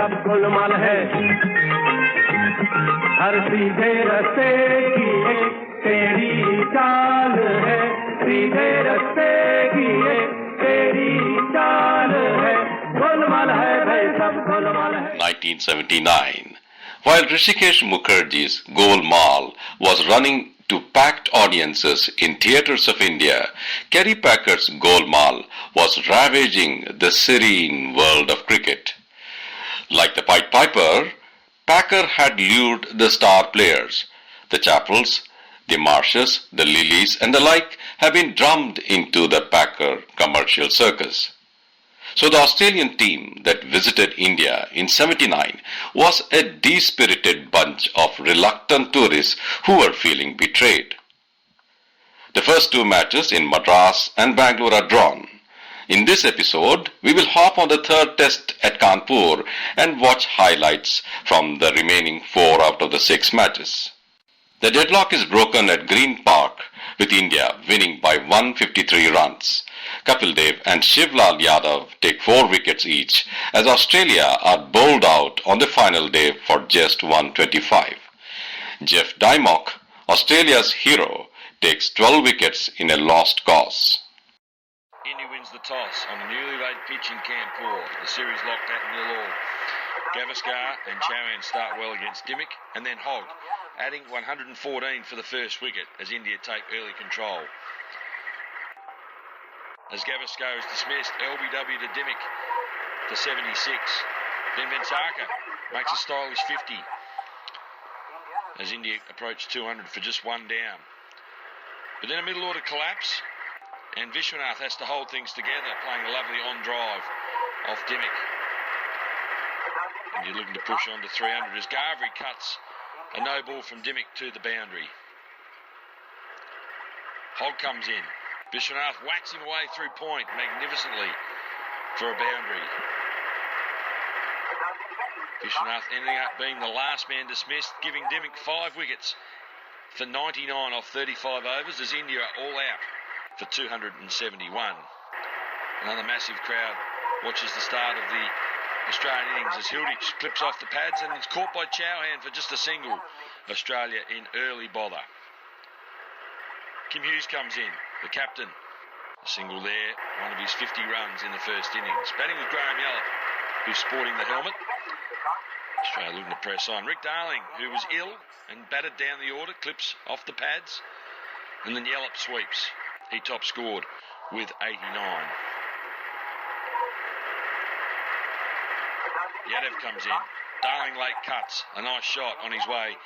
सब गोलमाल है हर सीधे रास्ते की एक तेरी चाल है सीधे रास्ते की एक तेरी चाल है गोलमाल है भाई सब गोलमाल है 1979. While Rishikesh Mukherjee's Golmaal was running to packed audiences in theatres of India, Kerry Packer's Golmaal was ravaging the serene world of cricket. Like the Pied Piper, Packer had lured the star players. The Chappells, the Marshes, the Lilies and the like have been drummed into the Packer commercial circus. So the Australian team that visited India in 79 was a dispirited bunch of reluctant tourists who were feeling betrayed. The first two matches in Madras and Bangalore are drawn. In this episode, we will hop on the third test at Kanpur and watch highlights from the remaining 4 out of the 6 matches. The deadlock is broken at Green Park with India winning by 153 runs. Kapil Dev and Shivlal Yadav take 4 wickets each as Australia are bowled out on the final day for just 125. Jeff Dymock, Australia's hero, takes 12 wickets in a lost cause. India wins the toss on a newly laid pitch in Kanpur. The series locked at 0-all. Gavaskar and Chauhan start well against Dimmock and then Hogg, adding 114 for the first wicket as India take early control. As Gavaskar is dismissed, LBW to Dimmock for 76. Then Vensarkar makes a stylish 50 as India approach 200 for just 1 down. But then a middle order collapse and Vishwanath has to hold things together, playing a lovely on drive off Dimmock. India looking to push on to 300 as Ghavri cuts a no ball from Dimmock to the boundary. Hogg comes in. Vishwanath whacks him away through point magnificently for a boundary. Vishwanath ending up being the last man dismissed, giving Dimmock 5 wickets for 99 off 35 overs as India are all out for 271. Another massive crowd watches the start of the Australian innings as Hilditch clips off the pads and is caught by Chauhan for just a single. Australia in early bother. Kim Hughes comes in, the captain. A single there, one of his 50 runs in the first innings. Batting with Graham Yallop, who's sporting the helmet. Australia looking to press on. Rick Darling, who was ill and batted down the order, clips off the pads. And then Yallop sweeps. He top scored with 89. Yadav comes in. Darling late cuts. A nice shot on his way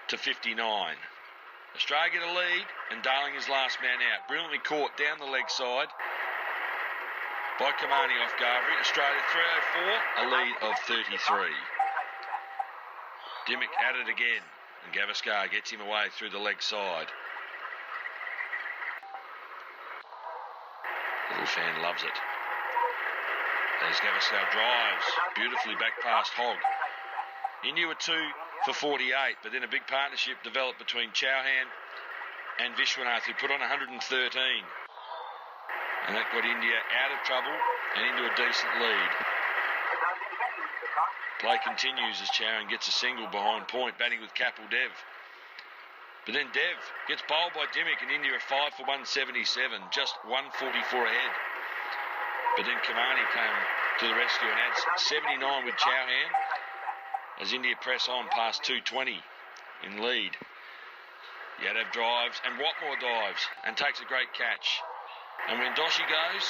to 59. Australia get a lead and Darling is last man out. Brilliantly caught down the leg side by Kamani off Ghavri. Australia 304, a lead of 33. Dimmock at it again and Gavaskar gets him away through the leg side. Little fan loves it. As Gavaskar drives beautifully back past Hogg. India were 2 for 48, but then a big partnership developed between Chauhan and Vishwanath, who put on 113. And that got India out of trouble and into a decent lead. Play continues as Chauhan gets a single behind point, batting with Kapil Dev. But then Dev gets bowled by Dimmock and India are 5 for 177, just 144 ahead. But then Kamani came to the rescue and adds 79 with Chauhan as India press on past 220 in lead. Yadav drives and Watmore dives and takes a great catch. And when Doshi goes,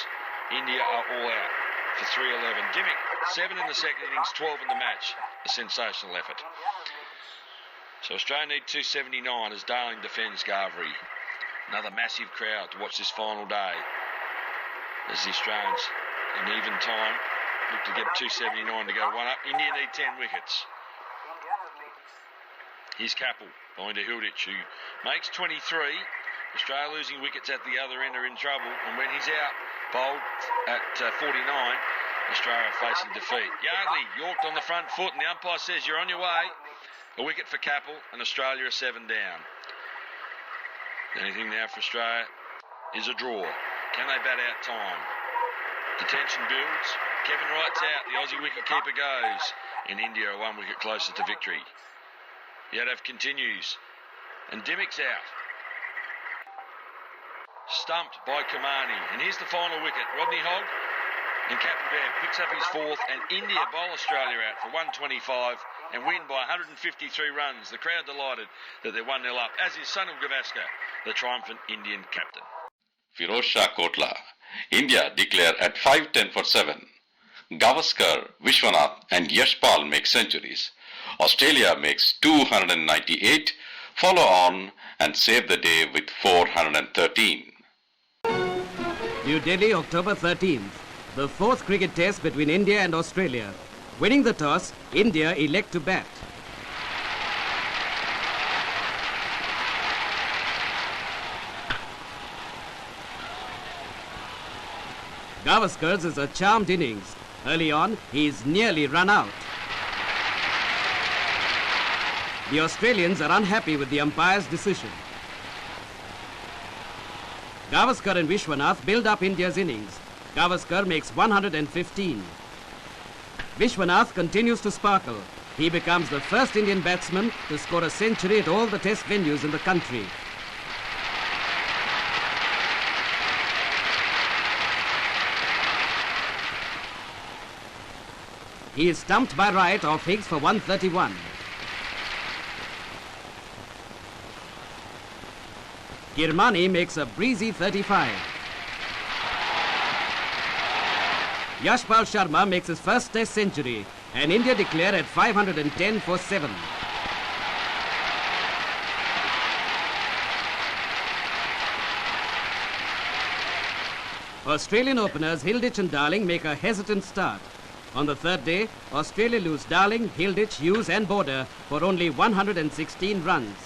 India are all out for 311. Dimmock, 7 in the second innings, 12 in the match. A sensational effort. So Australia need 279 as Darling defends Ghavri. Another massive crowd to watch this final day as the Australians in even time look to get 279 to go 1 up. India need 10 wickets. Here's Kapil behind to Hilditch, who makes 23. Australia losing wickets at the other end are in trouble, and when he's out, bowled at 49, Australia are facing defeat. Yardley yorked on the front foot, and the umpire says you're on your way. A wicket for Kapil, and Australia are 7 down. The only thing now for Australia is a draw. Can they bat out time? The tension builds. Kevin Wright's out. The Aussie wicketkeeper goes. and India are 1 wicket closer to victory. Yadav continues, and Dimmick's out. Stumped by Kamani, and here's the final wicket. Rodney Hogg and Kapil picks up his fourth, and India bowl Australia out for 125 and win by 153 runs. The crowd delighted that they're 1-0 up, as is Sunil Gavaskar, the triumphant Indian captain. Firoz Shah Kotla. India declare at 5-10 for 7. Gavaskar, Vishwanath and Yashpal make centuries. Australia makes 298, follow on and save the day with 413. New Delhi, October 13th. The fourth cricket test between India and Australia. Winning the toss, India elect to bat. Gavaskar's is a charmed innings. Early on, he is nearly run out. The Australians are unhappy with the umpire's decision. Gavaskar and Vishwanath build up India's innings. Gavaskar makes 115. Vishwanath continues to sparkle. He becomes the first Indian batsman to score a century at all the test venues in the country. He is stumped by right off Higgs for 131. Kirmani makes a breezy 35. Yashpal Sharma makes his first test century, and India declare at 510 for 7. Australian openers Hilditch and Darling make a hesitant start. On the third day, Australia lose Darling, Hilditch, Hughes and Border for only 116 runs.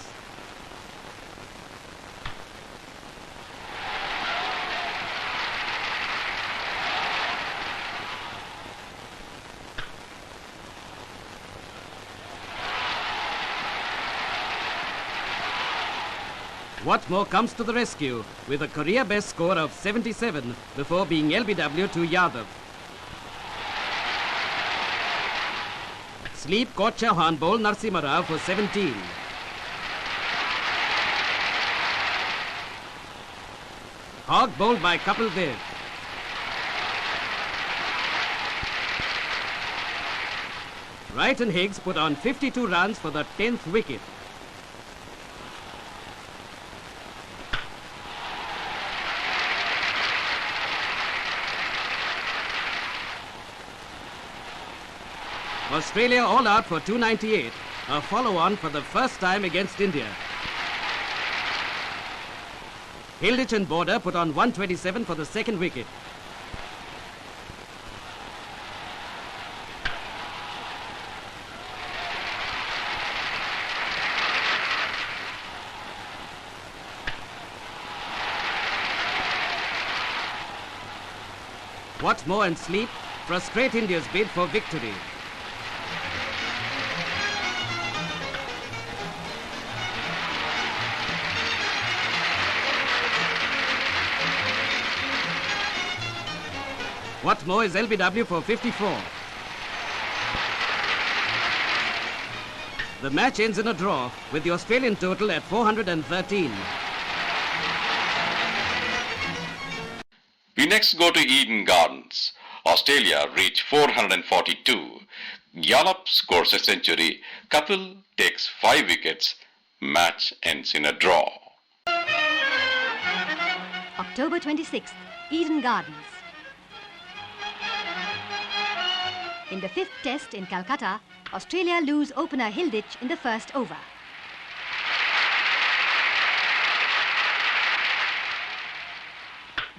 Watmore comes to the rescue with a career best score of 77 before being LBW to Yadav. Sleep caught Chauhan bowl Narasimha Rao for 17. Hogg bowled by Kapil Dev. Wright and Higgs put on 52 runs for the 10th wicket. Australia all out for 298, a follow-on for the first time against India. Hilditch and Border put on 127 for the second wicket. Watmore and Sleep frustrate India's bid for victory. Watmore is LBW for 54. The match ends in a draw with the Australian total at 413. We next go to Eden Gardens. Australia reach 442. Yallop scores a century. Kapil takes 5 wickets. Match ends in a draw. October 26th, Eden Gardens. In the 5th test in Calcutta, Australia lose opener Hilditch in the first over.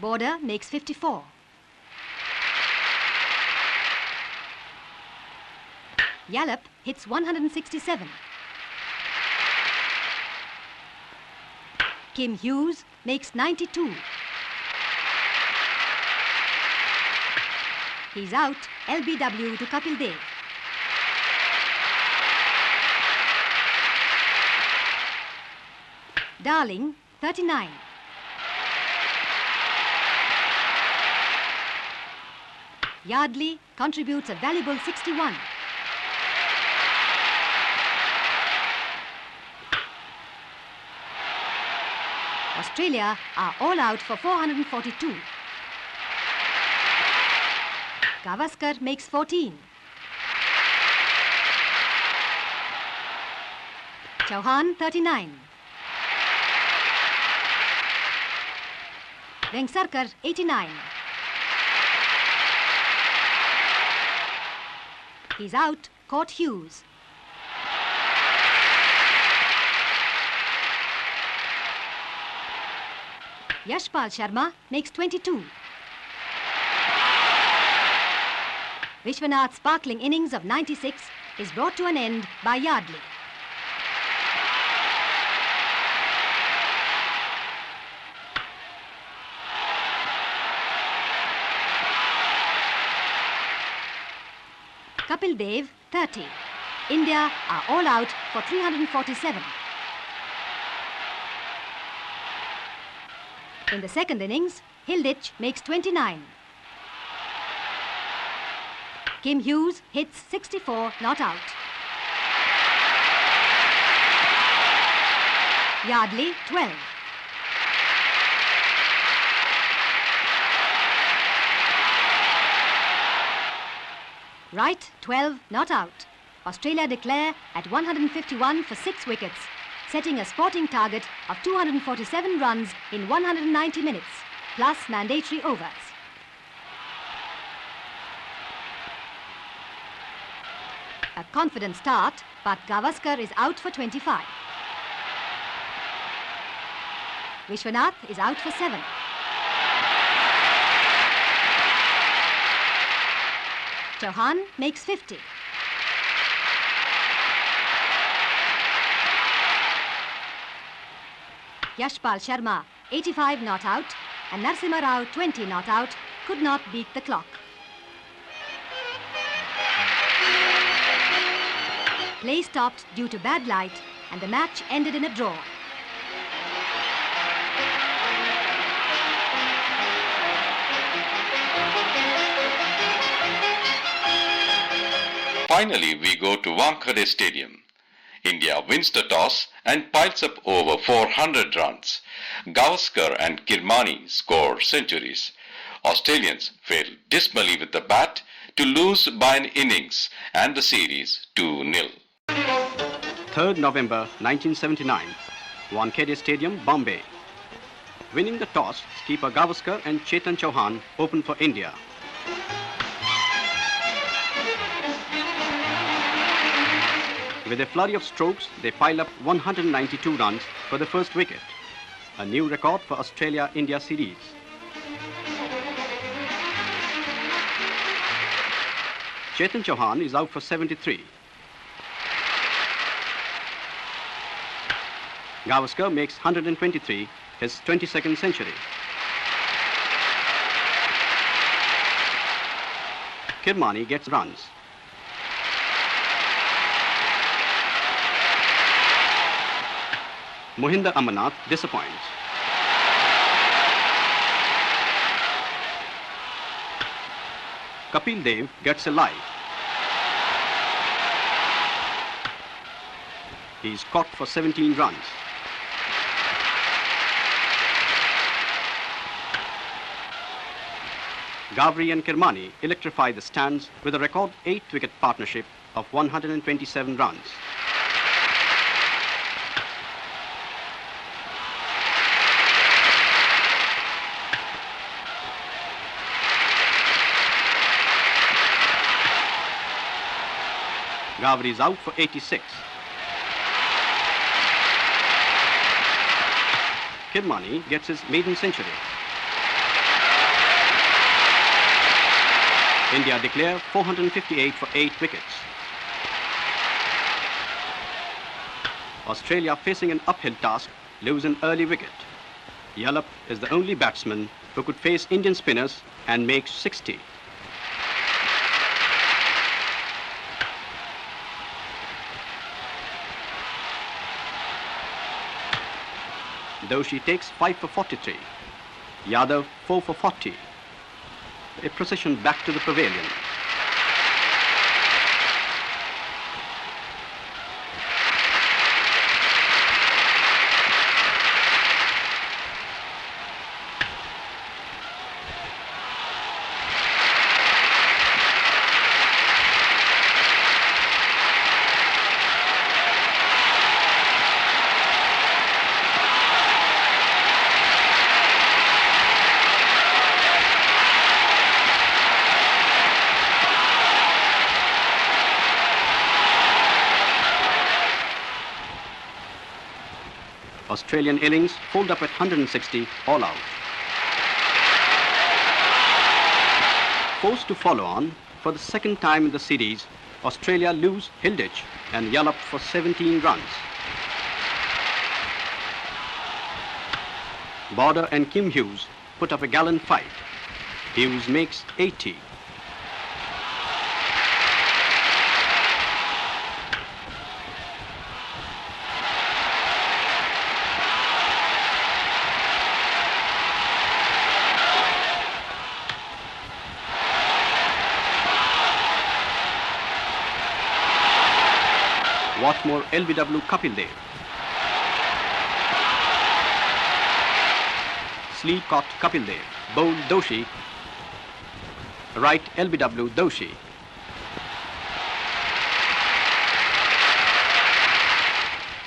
Border makes 54. Yallop hits 167. Kim Hughes makes 92. He's out, LBW to Kapil Dev. Darling, 39. Yardley contributes a valuable 61. Australia are all out for 442. Gavaskar makes 14. Chauhan 39. Vengsarkar 89. He's out, caught Hughes. Yashpal Sharma makes 22. Vishwanath's sparkling innings of 96 is brought to an end by Yardley. Kapil Dev 30. India are all out for 347. In the second innings, Hilditch makes 29. Kim Hughes hits 64, not out. Yardley 12. Wright 12, not out. Australia declare at 151 for 6 wickets, setting a sporting target of 247 runs in 190 minutes, plus mandatory overs. A confident start, but Gavaskar is out for 25. Vishwanath is out for 7. Chauhan makes 50. Yashpal Sharma, 85 not out, and Narasimha Rao, 20 not out, could not beat the clock. Play stopped due to bad light, and the match ended in a draw. Finally, we go to Wankhede Stadium. India wins the toss and piles up over 400 runs. Gavaskar and Kirmani score centuries. Australians fail dismally with the bat to lose by an innings and the series 2-0. 3rd November 1979, Wankhede Stadium, Bombay. Winning the toss, skipper Gavaskar and Chetan Chauhan open for India. With a flurry of strokes, they pile up 192 runs for the first wicket, a new record for Australia-India series. Chetan Chauhan is out for 73. Gavaskar makes 123, his 22nd century. Kirmani gets runs. Mohinder Amarnath disappoints. Kapil Dev gets a live. He's caught for 17 runs. Gavri and Kirmani electrify the stands with a record 8-wicket partnership of 127 runs. Gavri is out for 86. Kirmani gets his maiden century. India declare 458 for 8 wickets. Australia, facing an uphill task, lose an early wicket. Yallop is the only batsman who could face Indian spinners and makes 60. Doshi takes 5 for 43. Yadav 4 for 40. A procession back to the pavilion. Australian innings fold up at 160 all out. Forced to follow on, for the second time in the series, Australia lose Hilditch and Yallop for 17 runs. Border and Kim Hughes put up a gallant fight. Hughes makes 80. Watmore LBW Kapil Dev. Sleeve caught Kapil Dev. Bowled Doshi. Right LBW Doshi.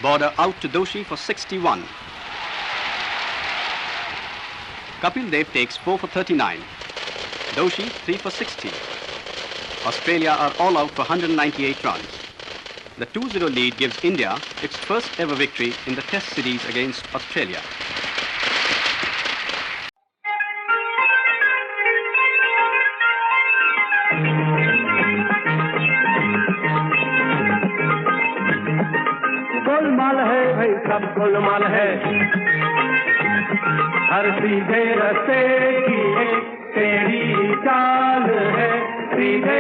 Border out to Doshi for 61. Kapil Dev takes 4 for 39. Doshi 3 for 60. Australia are all out for 198 runs. The 2-0 lead gives India its first ever victory in the Test series against Australia. Golmaal है भाई सब गोलमाल है हर सीधे रस्ते की एक तेरी चाल है सीधे